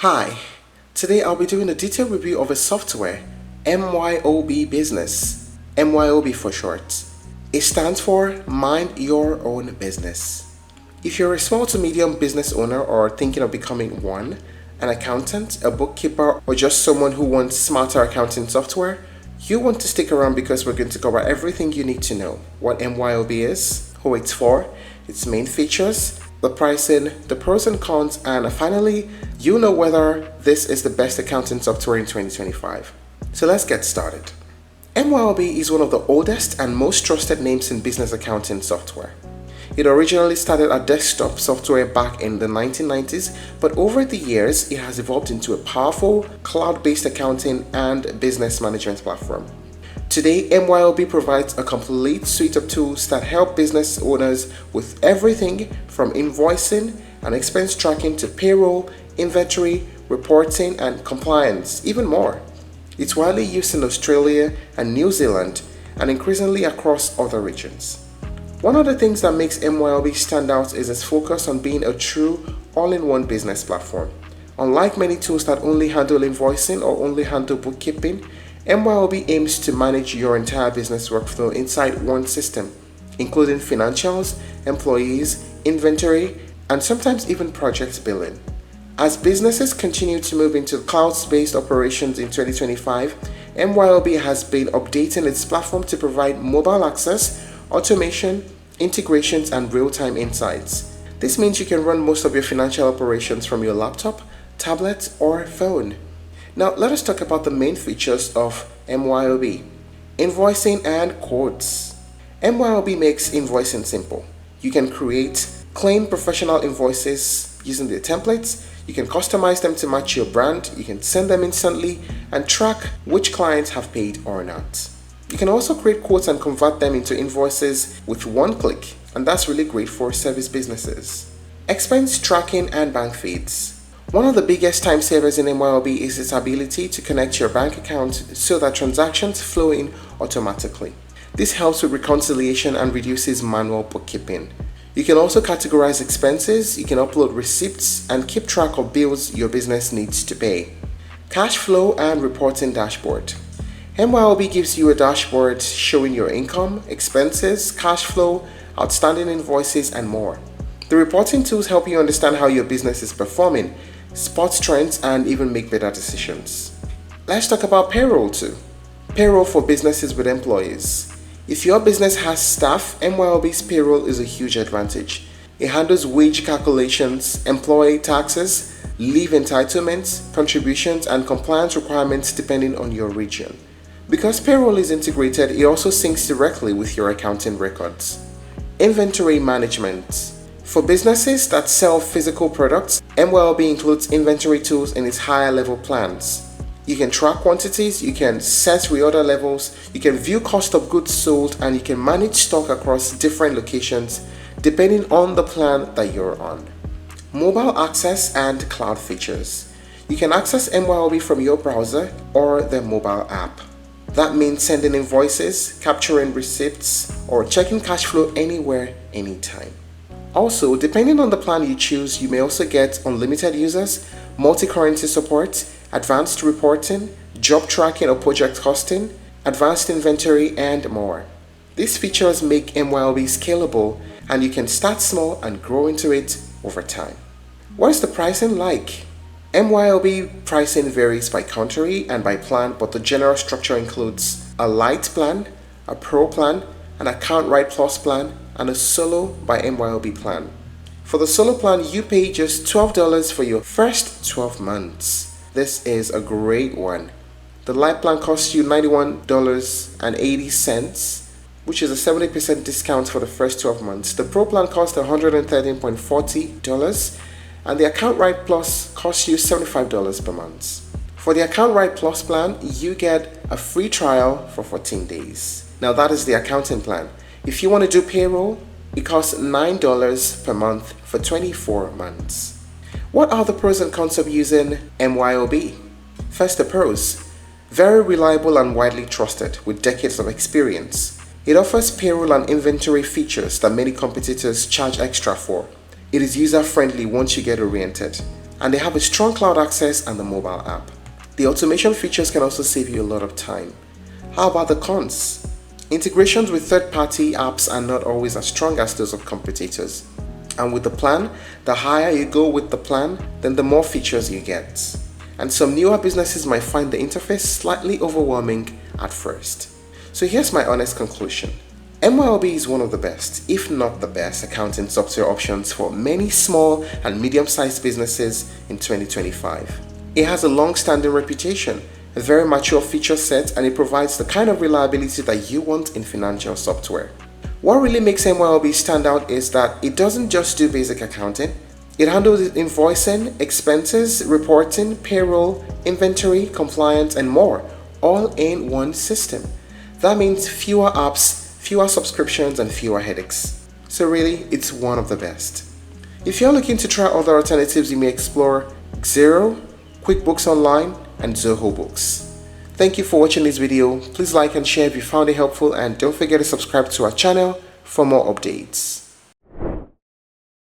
Hi, today I'll be doing a detailed review of a software, MYOB Business, MYOB for short. It stands for Mind Your Own Business. If you're a small to medium business owner or thinking of becoming one, an accountant, a bookkeeper, or just someone who wants smarter accounting software, you want to stick around because we're going to cover everything you need to know: what MYOB is, who it's for, its main features, the pricing, the pros and cons, and finally, you'll know whether this is the best accounting software in 2025. So let's get started. MYOB is one of the oldest and most trusted names in business accounting software. It originally started as desktop software back in the 1990s, but over the years, it has evolved into a powerful cloud-based accounting and business management platform. Today, MYOB provides a complete suite of tools that help business owners with everything from invoicing and expense tracking to payroll, inventory, reporting, and compliance, even more. It's widely used in Australia and New Zealand and increasingly across other regions. One of the things that makes MYOB stand out is its focus on being a true all-in-one business platform. Unlike many tools that only handle invoicing or only handle bookkeeping, MYOB aims to manage your entire business workflow inside one system, including financials, employees, inventory, and sometimes even project billing. As businesses continue to move into cloud-based operations in 2025, MYOB has been updating its platform to provide mobile access, automation, integrations, and real-time insights. This means you can run most of your financial operations from your laptop, tablet, or phone. Now, let us talk about the main features of MYOB. Invoicing and quotes. MYOB makes invoicing simple. You can create clean professional invoices using the templates. You can customize them to match your brand. You can send them instantly and track which clients have paid or not. You can also create quotes and convert them into invoices with one click, and that's really great for service businesses. Expense tracking and bank feeds. One of the biggest time savers in MYOB is its ability to connect your bank account so that transactions flow in automatically. This helps with reconciliation and reduces manual bookkeeping. You can also categorize expenses, you can upload receipts, and keep track of bills your business needs to pay. Cash flow and reporting dashboard. MYOB gives you a dashboard showing your income, expenses, cash flow, outstanding invoices, and more. The reporting tools help you understand how your business is performing, spot trends, and even make better decisions. Let's talk about payroll too. Payroll for businesses with employees. If your business has staff, MYOB's payroll is a huge advantage. It handles wage calculations, employee taxes, leave entitlements, contributions, and compliance requirements depending on your region. Because payroll is integrated, it also syncs directly with your accounting records. Inventory management. For businesses that sell physical products, MYOB includes inventory tools in its higher level plans. You can track quantities, you can set reorder levels, you can view cost of goods sold, and you can manage stock across different locations depending on the plan that you're on. Mobile access and cloud features. You can access MYOB from your browser or the mobile app. That means sending invoices, capturing receipts, or checking cash flow anywhere, anytime. Also, depending on the plan you choose, you may also get unlimited users, multi-currency support, advanced reporting, job tracking or project costing, advanced inventory, and more. These features make MYOB scalable, and you can start small and grow into it over time. What is the pricing like? MYOB pricing varies by country and by plan, but the general structure includes a light plan, a pro plan, an account right plus plan, and a solo by MYOB plan. For the solo plan, you pay just $12 for your first 12 months. This is a great one. The light plan costs you $91.80, which is a 70% discount for the first 12 months. The pro plan costs $113.40, and the account right plus costs you $75 per month. For the account right plus plan, you get a free trial for 14 days. Now that is the accounting plan. If you want to do payroll, it costs $9 per month for 24 months. What are the pros and cons of using MYOB? First, the pros. Very reliable and widely trusted with decades of experience. It offers payroll and inventory features that many competitors charge extra for. It is user-friendly once you get oriented. and they have a strong cloud access and the mobile app. The automation features can also save you a lot of time. How about the cons? Integrations with third-party apps are not always as strong as those of competitors. And with the plan, the higher you go with the plan, then the more features you get. And some newer businesses might find the interface slightly overwhelming at first. So here's my honest conclusion. MYOB is one of the best, if not the best, accounting software options for many small and medium-sized businesses in 2025. It has a long-standing reputation, a very mature feature set, and it provides the kind of reliability that you want in financial software. What really makes MYOB stand out is that it doesn't just do basic accounting. It handles invoicing, expenses, reporting, payroll, inventory, compliance, and more, all in one system. That means fewer apps, fewer subscriptions, and fewer headaches. So really, it's one of the best. If you're looking to try other alternatives, you may explore Xero, QuickBooks Online, and Zoho Books. Thank you for watching this video. Please like and share if you found it helpful, and don't forget to subscribe to our channel for more updates.